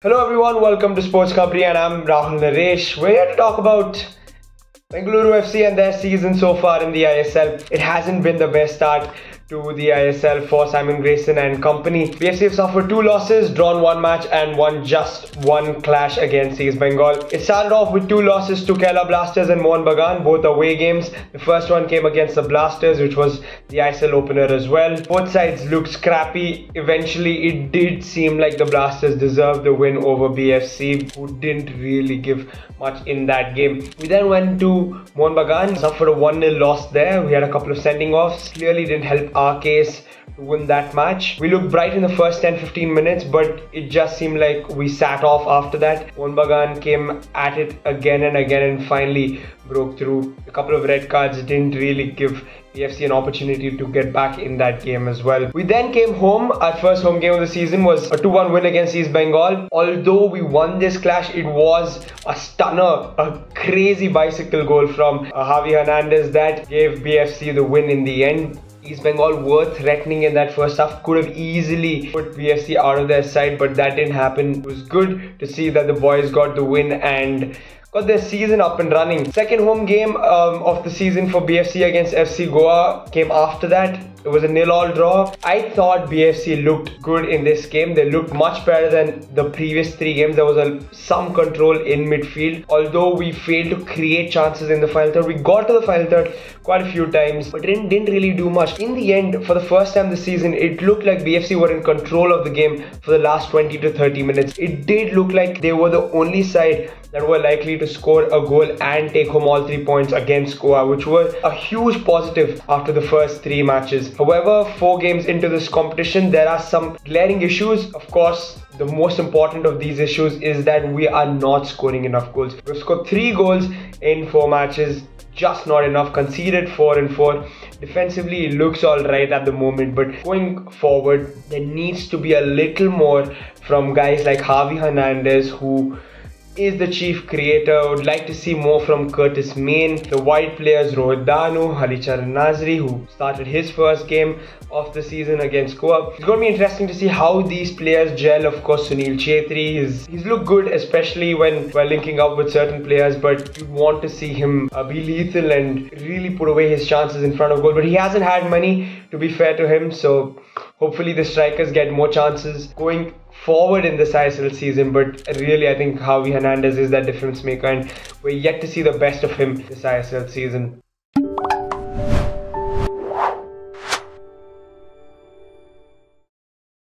Hello everyone, welcome to SportsKhabri and I'm Rahul Naresh. We're here to talk about Bengaluru FC and their season so far in the ISL. It hasn't been the best start to the ISL for Simon Grayson and company. BFC have suffered 2 losses, drawn 1 match and won just 1 clash against East Bengal. It started off with 2 losses to Kerala Blasters and Mohun Bagan, both away games. The first one came against the Blasters, which was the ISL opener as well. Both sides looked scrappy. Eventually, it did seem like the Blasters deserved the win over BFC, who didn't really give much in that game. We then went to Mohun Bagan, suffered a 1-0 loss there. We had a couple of sending offs. Clearly didn't help our case to win that match. We looked bright in the first 10-15 minutes, but it just seemed like we sat off after that. Mohun Bagan came at it again and again and finally broke through. A couple of red cards didn't really give BFC an opportunity to get back in that game as well. We then came home. Our first home game of the season was a 2-1 win against East Bengal. Although we won this clash, it was a stunner, a crazy bicycle goal from Javi Hernandez that gave BFC the win in the end. East Bengal were threatening in that first half, could have easily put BFC out of their side, but that didn't happen. It was good to see that the boys got the win and got their season up and running. Second home game of the season for BFC against FC Goa came after that. It was a 0-0 draw. I thought BFC looked good in this game. They looked much better than the previous 3 games. There was some control in midfield. Although we failed to create chances in the final third. We got to the final third quite a few times, but didn't really do much. In the end, for the first time this season, it looked like BFC were in control of the game for the last 20 to 30 minutes. It did look like they were the only side that were likely to score a goal and take home all 3 points against Goa, which was a huge positive after the first 3 matches. However, 4 games into this competition, there are some glaring issues. Of course, the most important of these issues is that we are not scoring enough goals. We've scored 3 goals in 4 matches, just not enough. Conceded 4 and 4. Defensively, it looks alright at the moment, but going forward, there needs to be a little more from guys like Javi Hernandez, who is the chief creator. I would like to see more from Curtis Main, the wide players Rohit Danu, Halicharan Nazri, who started his first game of the season against Goa. It's going to be interesting to see how these players gel. Of course, Sunil Chhetri, he's looked good, especially when linking up with certain players, but you want to see him be lethal and really put away his chances in front of goal. But he hasn't had many, to be fair to him, so hopefully the strikers get more chances going forward in this ISL season. But really, I think Javi Hernandez is that difference maker and we're yet to see the best of him this ISL season.